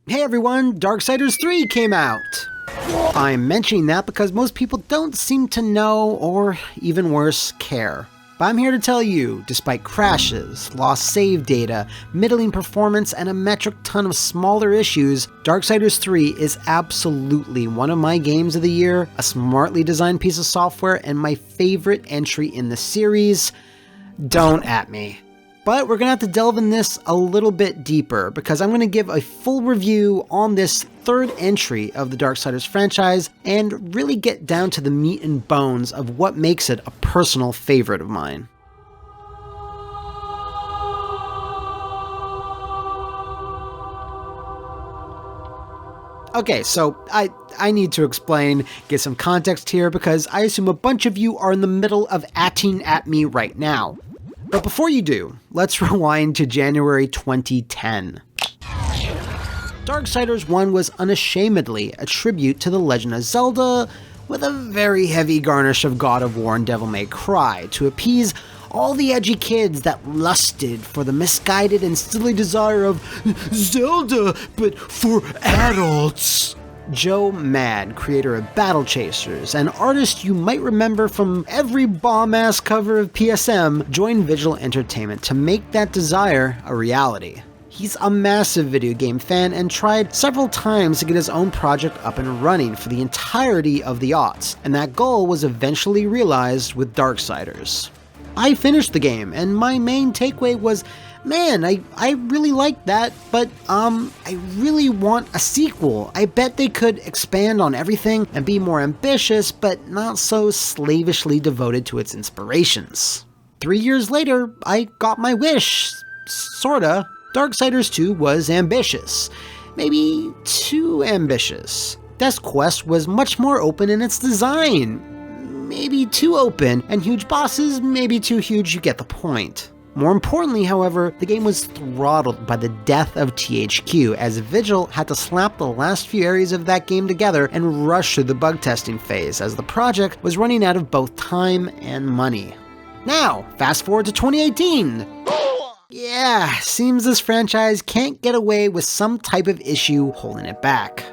Hey everyone, Darksiders 3 came out! I'm mentioning that because most people don't seem to know, or even worse, care. But I'm here to tell you, despite crashes, lost save data, middling performance, and a metric ton of smaller issues, Darksiders 3 is absolutely one of my games of the year, a smartly designed piece of software, and my favorite entry in the series. Don't at me. But we're gonna have to delve in this a little bit deeper because I'm gonna give a full review on this third entry of the Darksiders franchise and really get down to the meat and bones of what makes it a personal favorite of mine. Okay, so I need to explain, get some context here because I assume a bunch of you are in the middle of atting at me right now. But before you do, let's rewind to January 2010. Darksiders 1 was unashamedly a tribute to The Legend of Zelda, with a very heavy garnish of God of War and Devil May Cry to appease all the edgy kids that lusted for the misguided and silly desire of Zelda, but for adults. Joe Mad, creator of Battle Chasers, an artist you might remember from every bomb-ass cover of PSM, joined Vigil Entertainment to make that desire a reality. He's a massive video game fan and tried several times to get his own project up and running for the entirety of the aughts, and that goal was eventually realized with Darksiders. I finished the game, and my main takeaway was, man, I really liked that, but I really want a sequel. I bet they could expand on everything and be more ambitious, but not so slavishly devoted to its inspirations. 3 years later, I got my wish. Sorta. Darksiders 2 was ambitious. Maybe too ambitious. Death's Quest was much more open in its design. Maybe too open, and huge bosses, maybe too huge, you get the point. More importantly, however, the game was throttled by the death of THQ, as Vigil had to slap the last few areas of that game together and rush through the bug testing phase, as the project was running out of both time and money. Now, fast forward to 2018. Yeah, seems this franchise can't get away with some type of issue holding it back.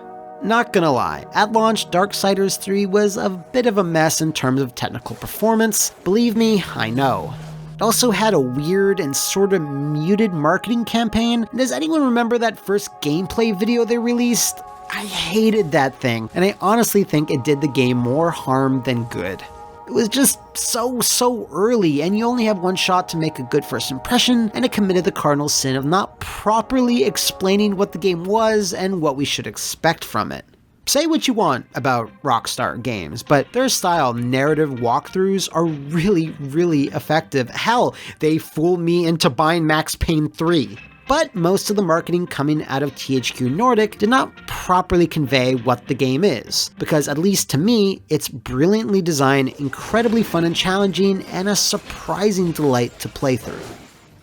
Not gonna lie, at launch, Darksiders 3 was a bit of a mess in terms of technical performance. Believe me, I know. It also had a weird and sort of muted marketing campaign. Does anyone remember that first gameplay video they released? I hated that thing, and I honestly think it did the game more harm than good. It was just so early, and you only have one shot to make a good first impression, and it committed the cardinal sin of not properly explaining what the game was and what we should expect from it. Say what you want about Rockstar Games, but their style narrative walkthroughs are really effective. Hell, they fooled me into buying Max Payne 3. But most of the marketing coming out of THQ Nordic did not properly convey what the game is, because at least to me, it's brilliantly designed, incredibly fun and challenging, and a surprising delight to play through.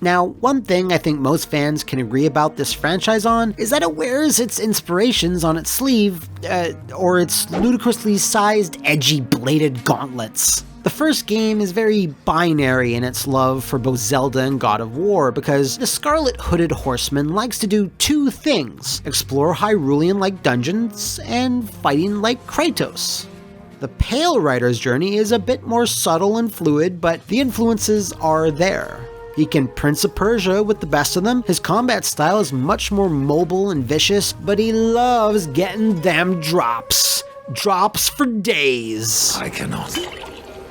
Now, one thing I think most fans can agree about this franchise on is that it wears its inspirations on its sleeve, or its ludicrously sized, edgy, bladed gauntlets. The first game is very binary in its love for both Zelda and God of War, because the Scarlet Hooded Horseman likes to do two things: explore Hyrulean-like dungeons, and fighting like Kratos. The Pale Rider's journey is a bit more subtle and fluid, but the influences are there. He can Prince of Persia with the best of them, his combat style is much more mobile and vicious, but he loves getting them drops. Drops for days. I cannot.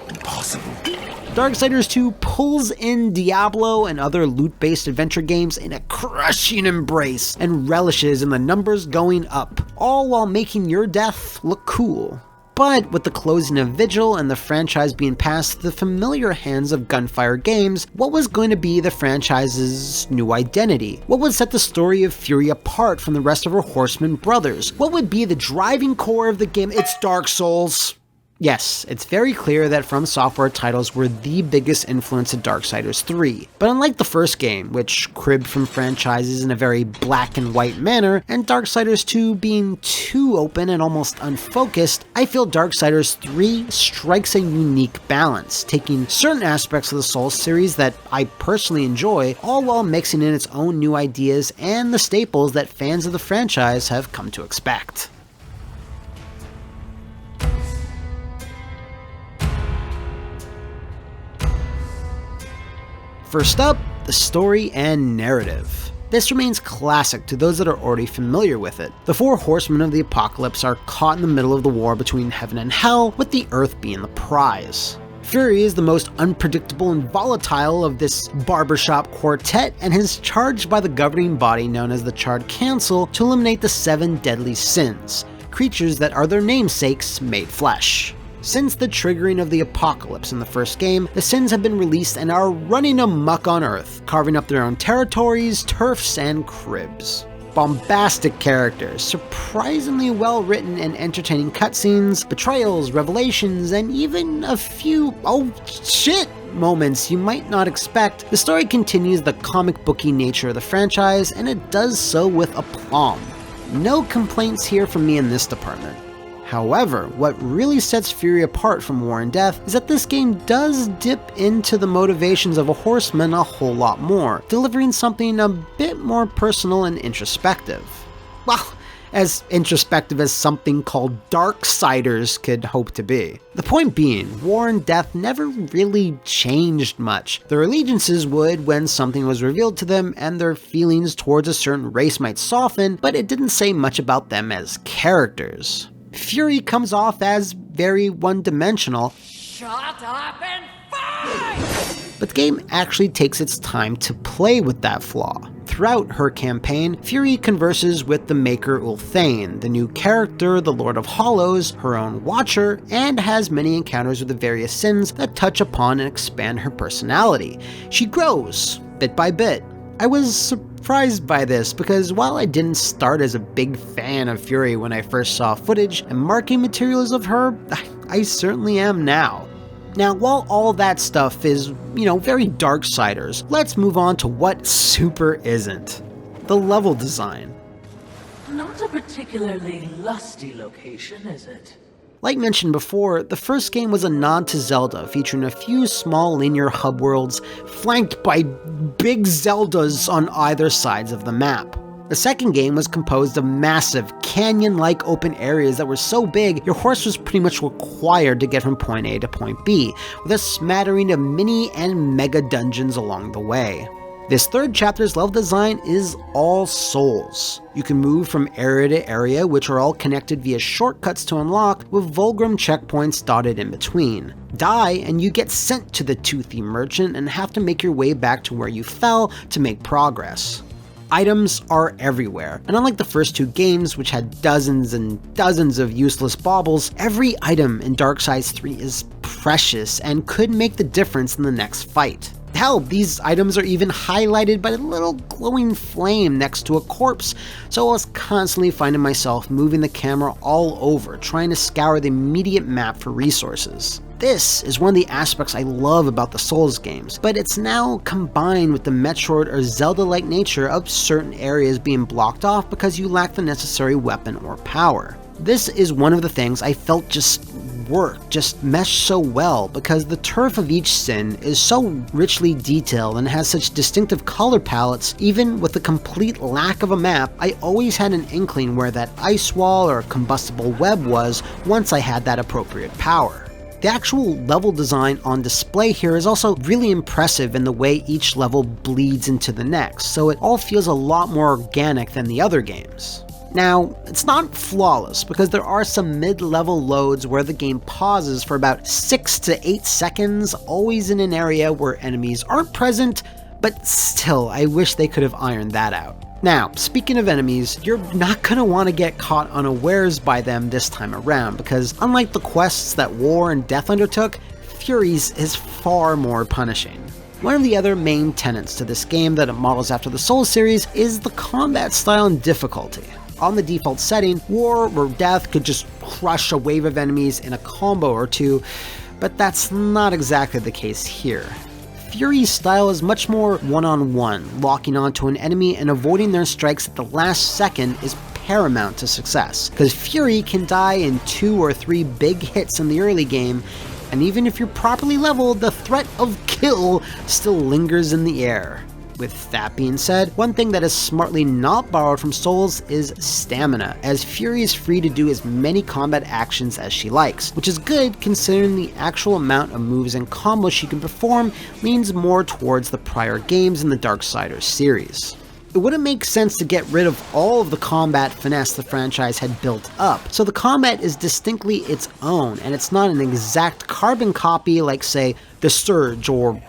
Impossible. Darksiders 2 pulls in Diablo and other loot-based adventure games in a crushing embrace and relishes in the numbers going up, all while making your death look cool. But with the closing of Vigil and the franchise being passed to the familiar hands of Gunfire Games, what was going to be the franchise's new identity? What would set the story of Fury apart from the rest of her Horseman brothers? What would be the driving core of the game? It's Dark Souls. Yes, it's very clear that From Software titles were the biggest influence to Darksiders 3, but unlike the first game, which cribbed from franchises in a very black and white manner, and Darksiders 2 being too open and almost unfocused, I feel Darksiders 3 strikes a unique balance, taking certain aspects of the Souls series that I personally enjoy, all while mixing in its own new ideas and the staples that fans of the franchise have come to expect. First up, the story and narrative. This remains classic to those that are already familiar with it. The four horsemen of the apocalypse are caught in the middle of the war between heaven and hell, with the earth being the prize. Fury is the most unpredictable and volatile of this barbershop quartet and is charged by the governing body known as the Charred Council to eliminate the 7 deadly sins, creatures that are their namesakes made flesh. Since the triggering of the apocalypse in the first game, the sins have been released and are running amok on Earth, carving up their own territories, turfs, and cribs. Bombastic characters, surprisingly well written and entertaining cutscenes, betrayals, revelations, and even a few oh shit moments you might not expect, the story continues the comic booky nature of the franchise, and it does so with aplomb. No complaints here from me in this department. However, what really sets Fury apart from War and Death is that this game does dip into the motivations of a horseman a whole lot more, delivering something a bit more personal and introspective. Well, as introspective as something called Darksiders could hope to be. The point being, War and Death never really changed much. Their allegiances would when something was revealed to them, and their feelings towards a certain race might soften, but it didn't say much about them as characters. Fury comes off as very one-dimensional. Shut up and fight! But the game actually takes its time to play with that flaw. Throughout her campaign, Fury converses with the Maker Ulthane, the new character, the Lord of Hollows, her own Watcher, and has many encounters with the various sins that touch upon and expand her personality. She grows, bit by bit. I was surprised by this because while I didn't start as a big fan of Fury when I first saw footage and marketing materials of her, I certainly am now. Now, while all that stuff is, very Darksiders, let's move on to what super isn't. The level design. Not a particularly lusty location, is it? Like mentioned before, the first game was a nod to Zelda, featuring a few small linear hub worlds flanked by big Zeldas on either sides of the map. The second game was composed of massive, canyon-like open areas that were so big, your horse was pretty much required to get from point A to point B, with a smattering of mini and mega dungeons along the way. This third chapter's level design is all Souls. You can move from area to area, which are all connected via shortcuts to unlock, with Vulgrim checkpoints dotted in between. Die, and you get sent to the Toothy Merchant and have to make your way back to where you fell to make progress. Items are everywhere, and unlike the first two games, which had dozens and dozens of useless baubles, every item in Darksiders 3 is precious and could make the difference in the next fight. Hell, these items are even highlighted by a little glowing flame next to a corpse, so I was constantly finding myself moving the camera all over, trying to scour the immediate map for resources. This is one of the aspects I love about the Souls games, but it's now combined with the Metroid or Zelda-like nature of certain areas being blocked off because you lack the necessary weapon or power. This is one of the things I felt just meshed so well because the turf of each sin is so richly detailed and has such distinctive color palettes. Even with the complete lack of a map, I always had an inkling where that ice wall or combustible web was once I had that appropriate power. The actual level design on display here is also really impressive in the way each level bleeds into the next, so it all feels a lot more organic than the other games. Now, it's not flawless because there are some mid-level loads where the game pauses for about 6 to 8 seconds, always in an area where enemies aren't present, but still, I wish they could have ironed that out. Now, speaking of enemies, you're not going to want to get caught unawares by them this time around because unlike the quests that War and Death undertook, Fury's is far more punishing. One of the other main tenets to this game that it models after the Souls series is the combat style and difficulty. On the default setting, War or Death could just crush a wave of enemies in a combo or two, but that's not exactly the case here. Fury's style is much more one-on-one, locking onto an enemy and avoiding their strikes at the last second is paramount to success, because Fury can die in 2 or 3 big hits in the early game, and even if you're properly leveled, the threat of kill still lingers in the air. With that being said, one thing that is smartly not borrowed from Souls is stamina, as Fury is free to do as many combat actions as she likes, which is good considering the actual amount of moves and combos she can perform leans more towards the prior games in the Darksiders series. It wouldn't make sense to get rid of all of the combat finesse the franchise had built up, so the combat is distinctly its own, and it's not an exact carbon copy like, say, The Surge or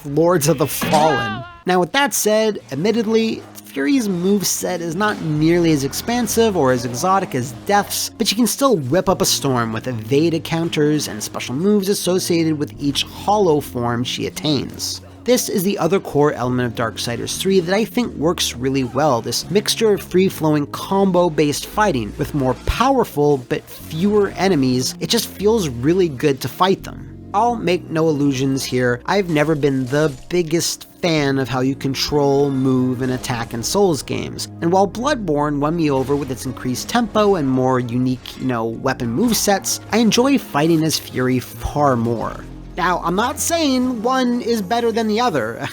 Lords of the Fallen. Now with that said, admittedly, Fury's moveset is not nearly as expansive or as exotic as Death's, but she can still whip up a storm with evade counters and special moves associated with each hollow form she attains. This is the other core element of Darksiders 3 that I think works really well, this mixture of free-flowing combo-based fighting. With more powerful but fewer enemies, it just feels really good to fight them. I'll make no illusions here, I've never been the biggest fan of how you control, move, and attack in Souls games, and while Bloodborne won me over with its increased tempo and more unique, weapon movesets, I enjoy fighting as Fury far more. Now, I'm not saying one is better than the other.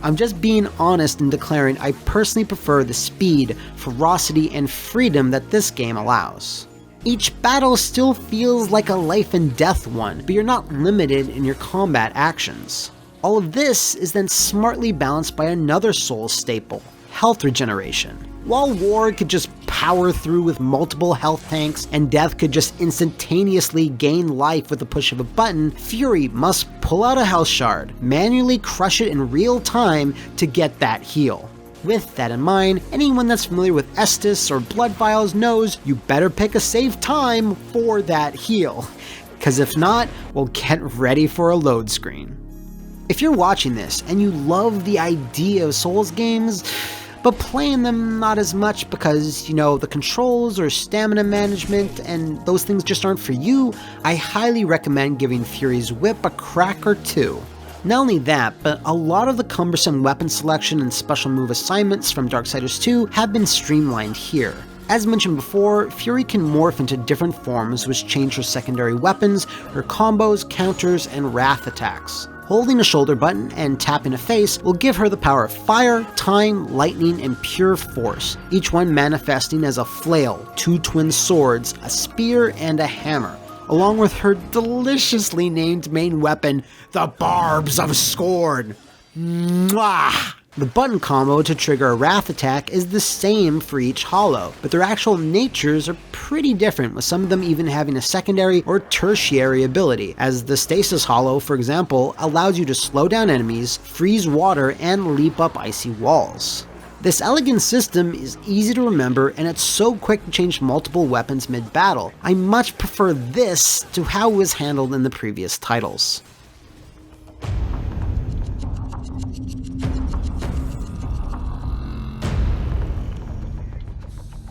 I'm just being honest in declaring I personally prefer the speed, ferocity, and freedom that this game allows. Each battle still feels like a life and death one, but you're not limited in your combat actions. All of this is then smartly balanced by another Souls staple, health regeneration. While War could just power through with multiple health tanks, and Death could just instantaneously gain life with the push of a button, Fury must pull out a health shard, manually crush it in real time to get that heal. With that in mind, anyone that's familiar with Estus or Blood Vials knows you better pick a safe time for that heal, cause if not, we'll get ready for a load screen. If you're watching this and you love the idea of Souls games, but playing them not as much because, the controls or stamina management and those things just aren't for you, I highly recommend giving Fury's Whip a crack or two. Not only that, but a lot of the cumbersome weapon selection and special move assignments from Darksiders 2 have been streamlined here. As mentioned before, Fury can morph into different forms which change her secondary weapons, her combos, counters, and wrath attacks. Holding a shoulder button and tapping a face will give her the power of fire, time, lightning, and pure force, each one manifesting as a flail, 2 twin swords, a spear, and a hammer, along with her deliciously named main weapon, the Barbs of Scorn. Mwah! The button combo to trigger a wrath attack is the same for each hollow, but their actual natures are pretty different, with some of them even having a secondary or tertiary ability, as the stasis hollow, for example, allows you to slow down enemies, freeze water, and leap up icy walls. This elegant system is easy to remember, and it's so quick to change multiple weapons mid-battle. I much prefer this to how it was handled in the previous titles.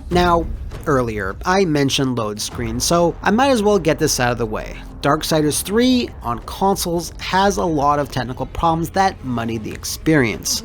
Now, earlier, I mentioned load screen, so I might as well get this out of the way. Darksiders 3 on consoles has a lot of technical problems that muddy the experience.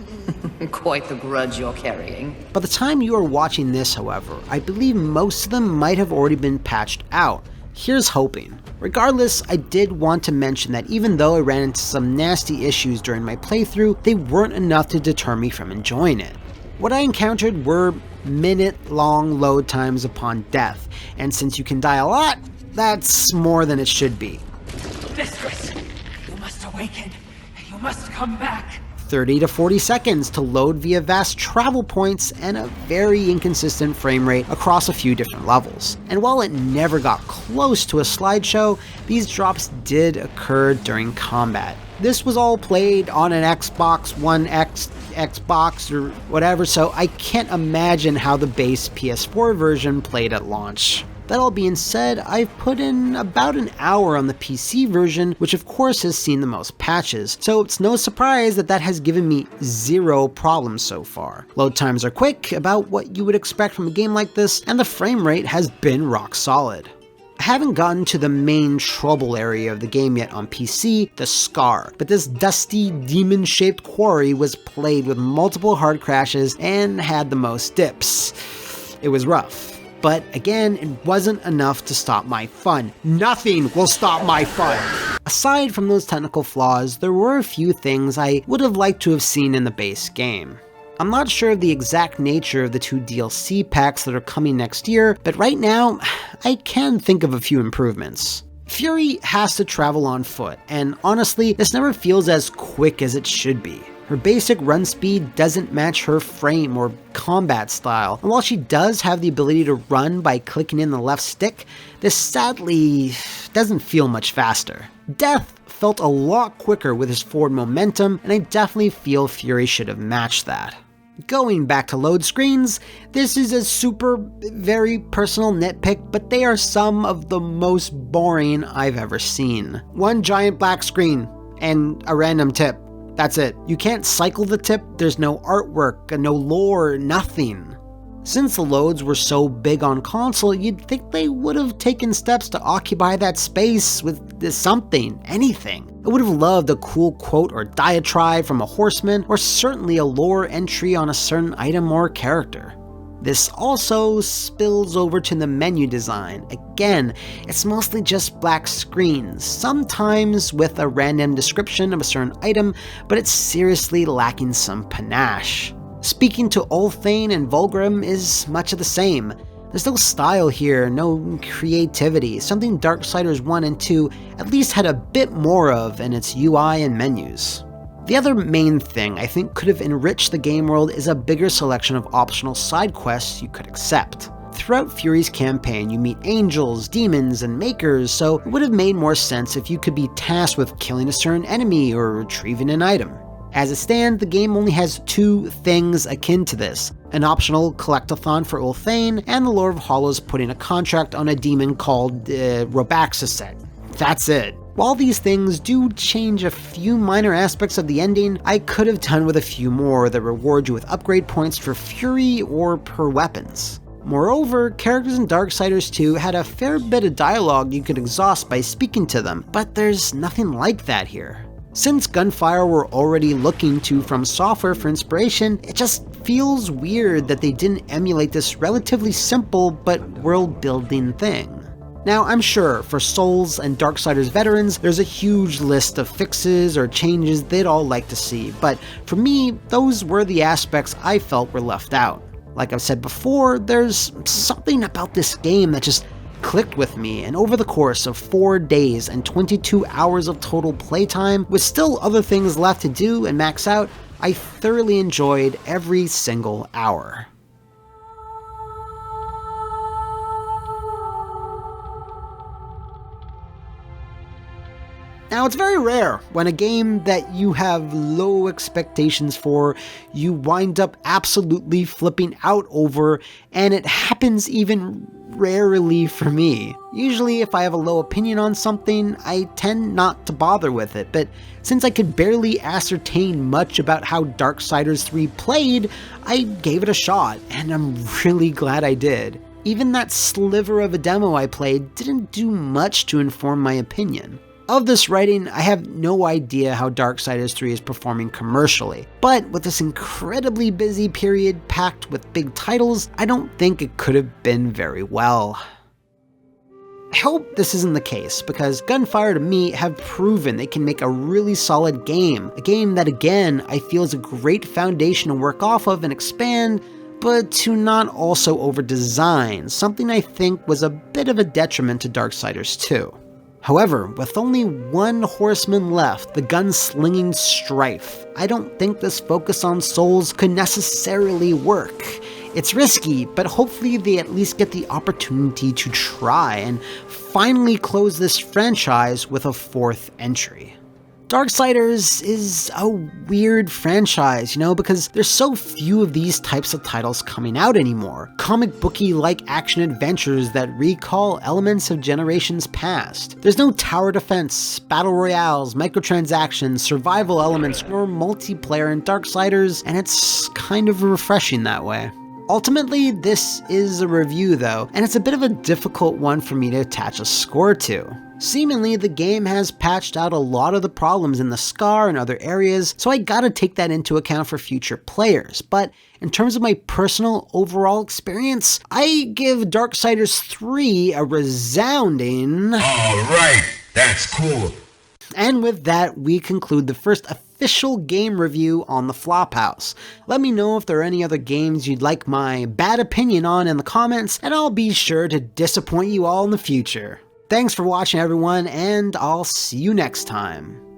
Quite the grudge you're carrying. By the time you are watching this, however, I believe most of them might have already been patched out. Here's hoping. Regardless, I did want to mention that even though I ran into some nasty issues during my playthrough, they weren't enough to deter me from enjoying it. What I encountered were minute-long load times upon death, and since you can die a lot, that's more than it should be. Mistress, you must awaken, and you must come back. 30 to 40 seconds to load via vast travel points and a very inconsistent frame rate across a few different levels. And while it never got close to a slideshow, these drops did occur during combat. This was all played on an Xbox One X, Xbox, or whatever, so I can't imagine how the base PS4 version played at launch. That all being said, I've put in about an hour on the PC version, which of course has seen the most patches, so it's no surprise that that has given me zero problems so far. Load times are quick, about what you would expect from a game like this, and the frame rate has been rock solid. I haven't gotten to the main trouble area of the game yet on PC, the Scar, but this dusty, demon-shaped quarry was plagued with multiple hard crashes and had the most dips. It was rough, but again, it wasn't enough to stop my fun. Nothing will stop my fun! Aside from those technical flaws, there were a few things I would have liked to have seen in the base game. I'm not sure of the exact nature of the 2 DLC packs that are coming next year, but right now, I can think of a few improvements. Fury has to travel on foot, and honestly, this never feels as quick as it should be. Her basic run speed doesn't match her frame or combat style, and while she does have the ability to run by clicking in the left stick, this sadly doesn't feel much faster. Death felt a lot quicker with his forward momentum, and I definitely feel Fury should have matched that. Going back to load screens, this is a very personal nitpick, but they are some of the most boring I've ever seen. One giant black screen, and a random tip. That's it. You can't cycle the tip, there's no artwork, no lore, nothing. Since the loads were so big on console, you'd think they would have taken steps to occupy that space with something, anything. I would have loved a cool quote or diatribe from a horseman, or certainly a lore entry on a certain item or character. This also spills over to the menu design. Again, it's mostly just black screens, sometimes with a random description of a certain item, but it's seriously lacking some panache. Speaking to Ulthane and Vulgrim is much of the same. There's no style here, no creativity, something Darksiders 1 and 2 at least had a bit more of in its UI and menus. The other main thing I think could have enriched the game world is a bigger selection of optional side quests you could accept. Throughout Fury's campaign, you meet angels, demons, and makers, so it would have made more sense if you could be tasked with killing a certain enemy or retrieving an item. As it stands, the game only has 2 things akin to this: an optional collectathon for Ulthane, and the Lord of Hollows putting a contract on a demon called Robaxaset. That's it. While these things do change a few minor aspects of the ending, I could have done with a few more that reward you with upgrade points for Fury or per weapons. Moreover, characters in Darksiders 2 had a fair bit of dialogue you could exhaust by speaking to them, but there's nothing like that here. Since Gunfire were already looking to From Software for inspiration, it just feels weird that they didn't emulate this relatively simple but world-building thing. Now, I'm sure for Souls and Darksiders veterans, there's a huge list of fixes or changes they'd all like to see, but for me, those were the aspects I felt were left out. Like I've said before, there's something about this game that just clicked with me, and over the course of 4 days and 22 hours of total playtime, with still other things left to do and max out, I thoroughly enjoyed every single hour. Now, it's very rare when a game that you have low expectations for, you wind up absolutely flipping out over, and it happens even rarely for me. Usually, if I have a low opinion on something, I tend not to bother with it, but since I could barely ascertain much about how Darksiders 3 played, I gave it a shot, and I'm really glad I did. Even that sliver of a demo I played didn't do much to inform my opinion. Of this writing, I have no idea how Darksiders 3 is performing commercially, but with this incredibly busy period packed with big titles, I don't think it could have been very well. I hope this isn't the case, because Gunfire to me have proven they can make a really solid game, a game that again I feel is a great foundation to work off of and expand, but to not also over-design, something I think was a bit of a detriment to Darksiders 2. However, with only one horseman left, the gunslinging Strife, I don't think this focus on Souls could necessarily work. It's risky, but hopefully they at least get the opportunity to try and finally close this franchise with a 4th entry. Darksiders is a weird franchise, because there's so few of these types of titles coming out anymore. Comic booky-like action adventures that recall elements of generations past. There's no tower defense, battle royales, microtransactions, survival elements, or multiplayer in Darksiders, and it's kind of refreshing that way. Ultimately, this is a review though, and it's a bit of a difficult one for me to attach a score to. Seemingly, the game has patched out a lot of the problems in the scar and other areas, so I gotta take that into account for future players. But in terms of my personal overall experience, I give Darksiders 3 a resounding... Alright, that's cool. And with that, we conclude the first official game review on the Flophouse. Let me know if there are any other games you'd like my bad opinion on in the comments, and I'll be sure to disappoint you all in the future. Thanks for watching everyone, and I'll see you next time.